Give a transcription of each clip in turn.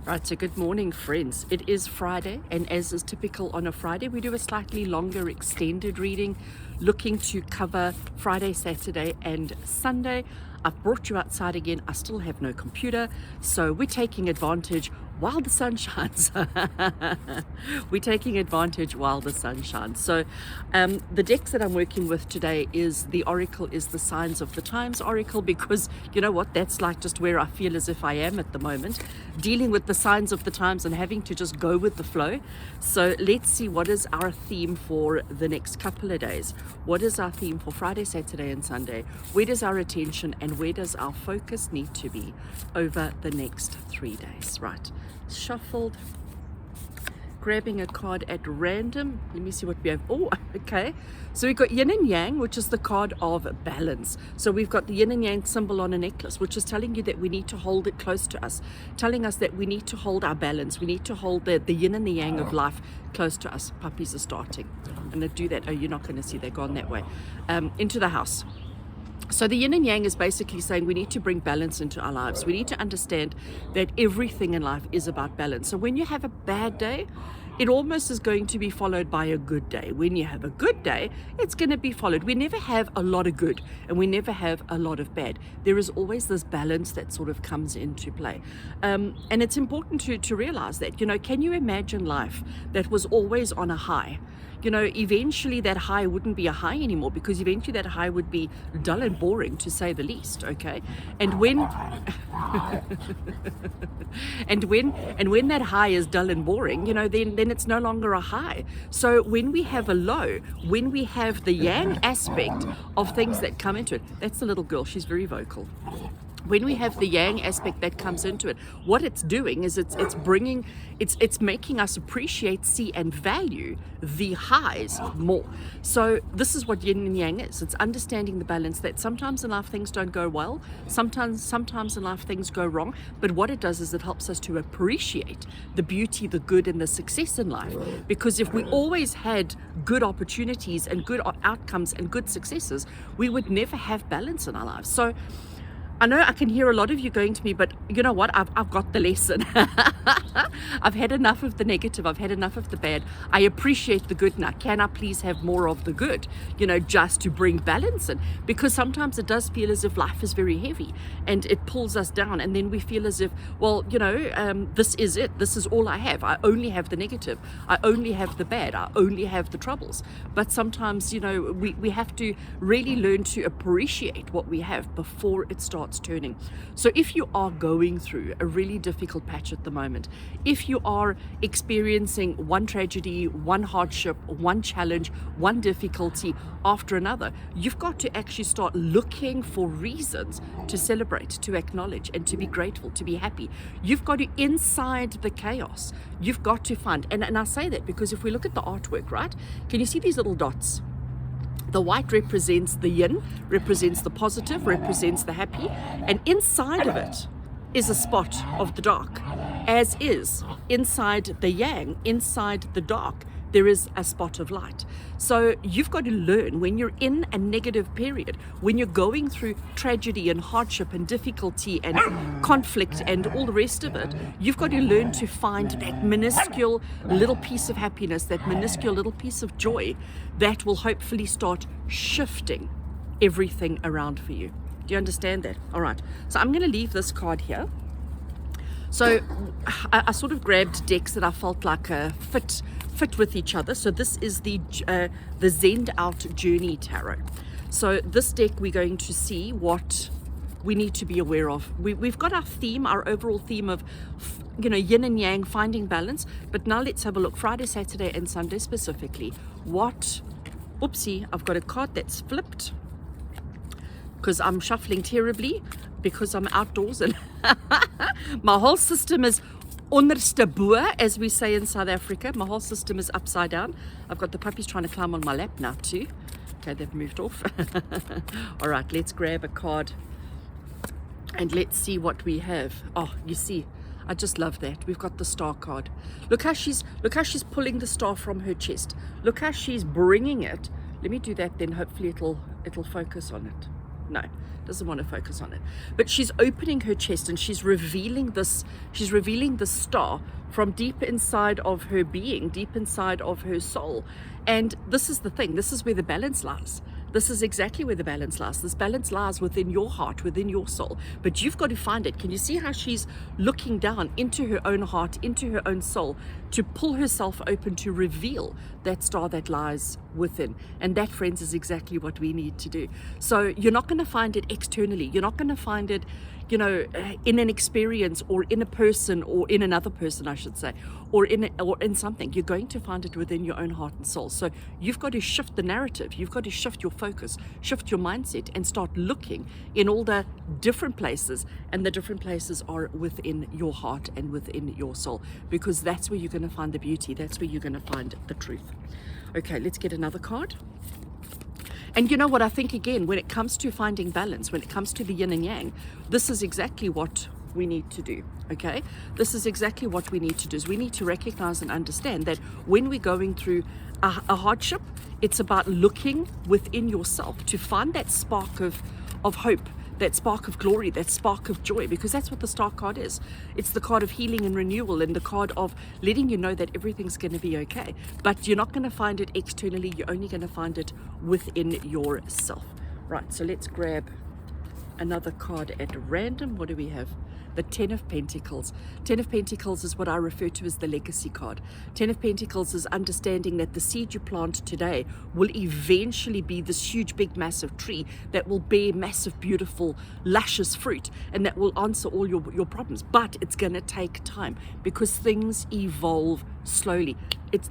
Right, so good morning, friends. It is Friday, and as is typical on a Friday, we do a slightly longer extended reading, looking to cover Friday, Saturday, and Sunday. I've brought you outside again. I still have no computer, so we're taking advantage while the sun shines. We're taking advantage while the sun shines. So the decks that I'm working with today is the Oracle is the Signs of the Times Oracle, because you know what, that's like just where I feel as if I am at the moment, dealing with the signs of the times and having to just go with the flow. So let's see, what is our theme for the next couple of days? What is our theme for Friday, Saturday, and Sunday? Where does our attention and where does our focus need to be over the next 3 days? Right, shuffled, grabbing a card at random. Let me see what we have. Oh, okay. So we've got yin and yang, which is the card of balance. So we've got the yin and yang symbol on a necklace, which is telling you that we need to hold it close to us, telling us that we need to hold our balance. We need to hold the yin and the yang of life close to us. Puppies are starting. I'm going to do that. Oh, you're not going to see, they're gone that way. Into the house. So the yin and yang is basically saying we need to bring balance into our lives. We need to understand that everything in life is about balance. So when you have a bad day, it almost is going to be followed by a good day. When you have a good day, it's going to be followed. We never have a lot of good and we never have a lot of bad. There is always this balance that sort of comes into play. And it's important to realize that, you know, can you imagine life that was always on a high? You know, eventually that high wouldn't be a high anymore, because eventually that high would be dull and boring, to say the least. Okay, and when when that high is dull and boring, you know, then it's no longer a high. So when we have a low, when we have the yang aspect of things that come into it, that's the little girl. She's very vocal. When we have the yang aspect that comes into it, what it's doing is it's making us appreciate, see, and value the highs more. So this is what yin and yang is. It's understanding the balance that sometimes in life things don't go well, sometimes in life things go wrong, but what it does is it helps us to appreciate the beauty, the good, and the success in life. Because if we always had good opportunities and good outcomes and good successes, we would never have balance in our lives. So I know I can hear a lot of you going to me, but you know what? I've got the lesson. I've had enough of the negative. I've had enough of the bad. I appreciate the good now. Can I please have more of the good? You know, just to bring balance in. Because sometimes it does feel as if life is very heavy and it pulls us down. And then we feel as if, well, you know, this is it. This is all I have. I only have the negative. I only have the bad. I only have the troubles. But sometimes, you know, we have to really learn to appreciate what we have before it starts turning. So if you are going through a really difficult patch at the moment, if you are experiencing one tragedy, one hardship, one challenge, one difficulty after another, you've got to actually start looking for reasons to celebrate, to acknowledge, and to be grateful, to be happy. You've got to, inside the chaos, you've got to find, and I say that because if we look at the artwork, right, can you see these little dots? The white represents the yin, represents the positive, represents the happy, and inside of it is a spot of the dark, as is inside the yang, inside the dark, there is a spot of light. So you've got to learn, when you're in a negative period, when you're going through tragedy and hardship and difficulty and conflict and all the rest of it, you've got to learn to find that minuscule little piece of happiness, that minuscule little piece of joy that will hopefully start shifting everything around for you. Do you understand that? All right. So I'm going to leave this card here. So I sort of grabbed decks that I felt like fit with each other. So this is the Zend Out Journey Tarot. So this deck, we're going to see what we need to be aware of. We've got our theme, our overall theme of, you know, yin and yang, finding balance. But now let's have a look, Friday, Saturday, and Sunday specifically. Oopsie, I've got a card that's flipped because I'm shuffling terribly, because I'm outdoors and my whole system is ondersteboe, as we say in South Africa. My whole system is upside down. I've got the puppies trying to climb on my lap now too. Okay, they've moved off. All right, let's grab a card and let's see what we have. Oh, you see, I just love that. We've got the star card. Look how she's pulling the star from her chest. Look how she's bringing it. Let me do that, then hopefully it'll focus on it. No, doesn't want to focus on it. But she's opening her chest and she's revealing the star from deep inside of her being, deep inside of her soul. And this is the thing, this is where the balance lies. This is exactly where the balance lies. This balance lies within your heart, within your soul. But you've got to find it. Can you see how she's looking down into her own heart, into her own soul, to pull herself open, to reveal that star that lies within? And that, friends, is exactly what we need to do. So you're not going to find it externally. You're not going to find it, you know, in an experience or in a person or in another person, I should say, or in something. You're going to find it within your own heart and soul. So you've got to shift the narrative. You've got to shift your focus, shift your mindset, and start looking in all the different places. And the different places are within your heart and within your soul, because that's where you're going to find the beauty. That's where you're going to find the truth. Okay, let's get another card. And you know what, I think again, when it comes to finding balance, when it comes to the yin and yang, this is exactly what we need to do, okay? This is exactly what we need to do, is we need to recognize and understand that when we're going through a hardship, it's about looking within yourself to find that spark of hope, that spark of glory, that spark of joy, because that's what the star card is. It's the card of healing and renewal, and the card of letting you know that everything's going to be okay. But you're not going to find it externally, you're only going to find it within yourself. Right, so let's grab another card at random. What do we have? The Ten of Pentacles. Ten of Pentacles is what I refer to as the legacy card. Ten of Pentacles is understanding that the seed you plant today will eventually be this huge, big, massive tree that will bear massive, beautiful, luscious fruit, and that will answer all your problems. But it's going to take time, because things evolve slowly.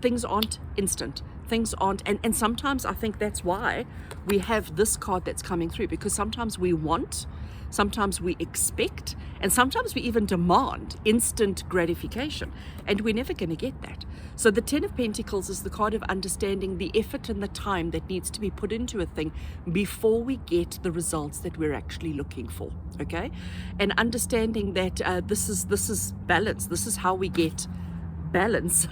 Things aren't instant. Things aren't, and sometimes I think that's why we have this card that's coming through, because sometimes we want, sometimes we expect, and sometimes we even demand instant gratification, and we're never going to get that. So the Ten of Pentacles is the card of understanding the effort and the time that needs to be put into a thing before we get the results that we're actually looking for, okay? And understanding that this is balance. This is how we get balance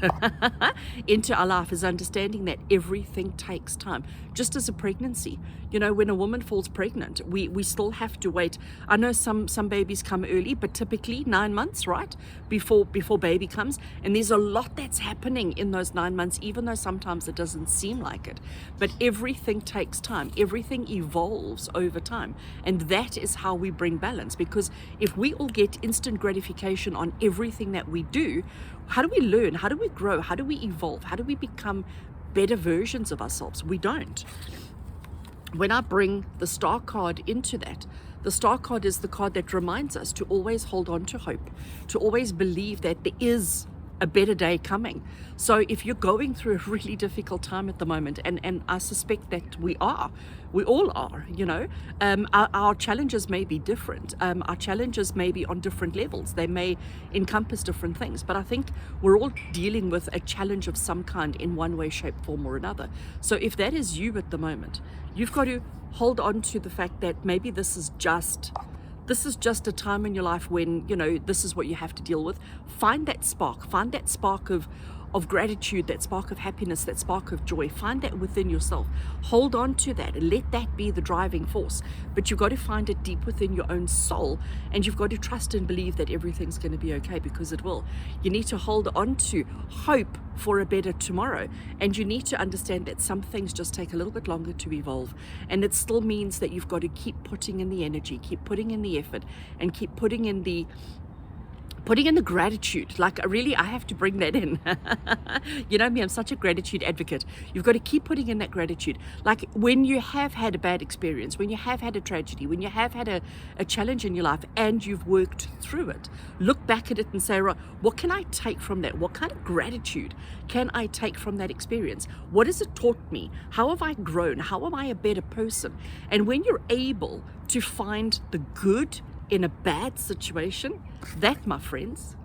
into our life, is understanding that everything takes time. Just as a pregnancy, you know, when a woman falls pregnant, we still have to wait. I know some babies come early, but typically 9 months, right, before baby comes, and there's a lot that's happening in those 9 months, even though sometimes it doesn't seem like it. But everything takes time. Everything evolves over time, and that is how we bring balance. Because if we all get instant gratification on everything that we do, how do we learn? How do we grow? How do we evolve? How do we become better versions of ourselves? We don't. When I bring the star card into that, the star card is the card that reminds us to always hold on to hope, to always believe that there is a better day coming. So if you're going through a really difficult time at the moment, and I suspect that we all are, you know, our challenges may be different. Our challenges may be on different levels. They may encompass different things, but I think we're all dealing with a challenge of some kind in one way, shape, form, or another. So if that is you at the moment, you've got to hold on to the fact that maybe this is just a time in your life when, you know, this is what you have to deal with. Find that spark of gratitude, that spark of happiness, that spark of joy. Find that within yourself. Hold on to that and let that be the driving force. But you've got to find it deep within your own soul, and you've got to trust and believe that everything's going to be okay, because it will. You need to hold on to hope for a better tomorrow, and you need to understand that some things just take a little bit longer to evolve, and it still means that you've got to keep putting in the energy, keep putting in the effort, and keep putting in the gratitude. Like, really, I have to bring that in. You know me, I'm such a gratitude advocate. You've got to keep putting in that gratitude. Like, when you have had a bad experience, when you have had a tragedy, when you have had a challenge in your life and you've worked through it, look back at it and say, right, what can I take from that? What kind of gratitude can I take from that experience? What has it taught me? How have I grown? How am I a better person? And when you're able to find the good in a bad situation, that, my friends,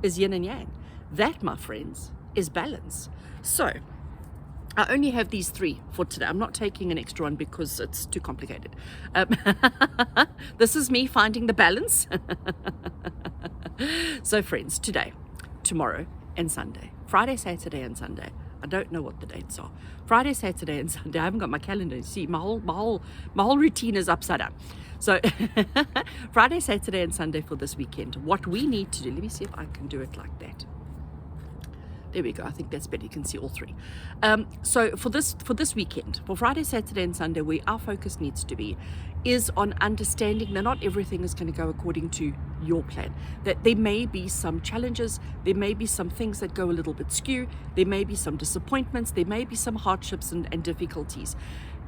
is yin and yang. That, my friends, is balance. So I only have these 3 for today. I'm not taking an extra one because it's too complicated. This is me finding the balance. So friends, today, tomorrow, and Sunday, Friday, Saturday, and Sunday, I don't know what the dates are. Friday, Saturday, and Sunday. I haven't got my calendar. You see, my whole routine is upside down. So Friday, Saturday, and Sunday for this weekend. What we need to do, let me see if I can do it like that. There we go. I think that's better. You can see all three. So for this weekend, for Friday, Saturday, and Sunday, where our focus needs to be is on understanding that not everything is going to go according to your plan. That there may be some challenges, there may be some things that go a little bit skew, there may be some disappointments, there may be some hardships and difficulties.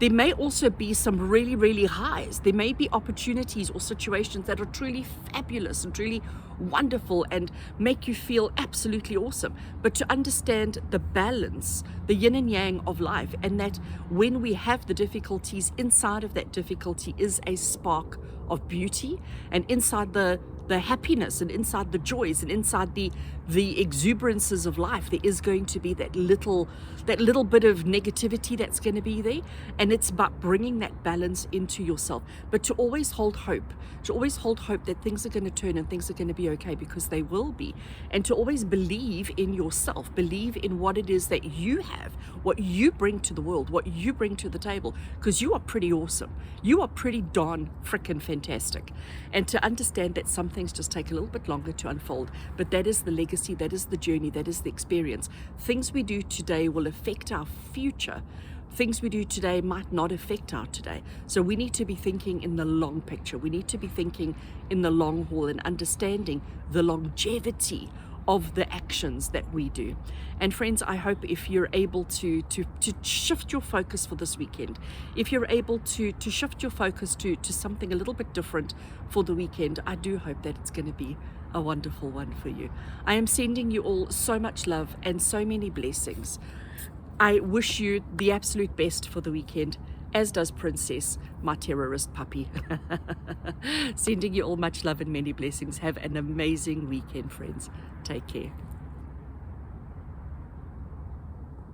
There may also be some really, really highs. There may be opportunities or situations that are truly fabulous and truly wonderful and make you feel absolutely awesome. But to understand the balance, the yin and yang of life, and that when we have the difficulties, inside of that difficulty is a spark of beauty, and inside the happiness and inside the joys and inside the exuberances of life, there is going to be that little bit of negativity that's going to be there. And it's about bringing that balance into yourself, but to always hold hope, that things are going to turn and things are going to be okay, because they will be. And to always believe in yourself, believe in what it is that you have, what you bring to the world, what you bring to the table, because you are pretty awesome. You are pretty darn freaking fantastic. And to understand that some things just take a little bit longer to unfold, but that is the legacy, that is the journey, that is the experience. Things we do today will affect our future. Things we do today might not affect our today. So we need to be thinking in the long picture. We need to be thinking in the long haul and understanding the longevity of the actions that we do. And friends, I hope if you're able to shift your focus for this weekend, if you're able to shift your focus to something a little bit different for the weekend, I do hope that it's going to be a wonderful one for you. I am sending you all so much love and so many blessings. I wish you the absolute best for the weekend, as does Princess, my terrorist puppy. Sending you all much love and many blessings. Have an amazing weekend, friends. Take care.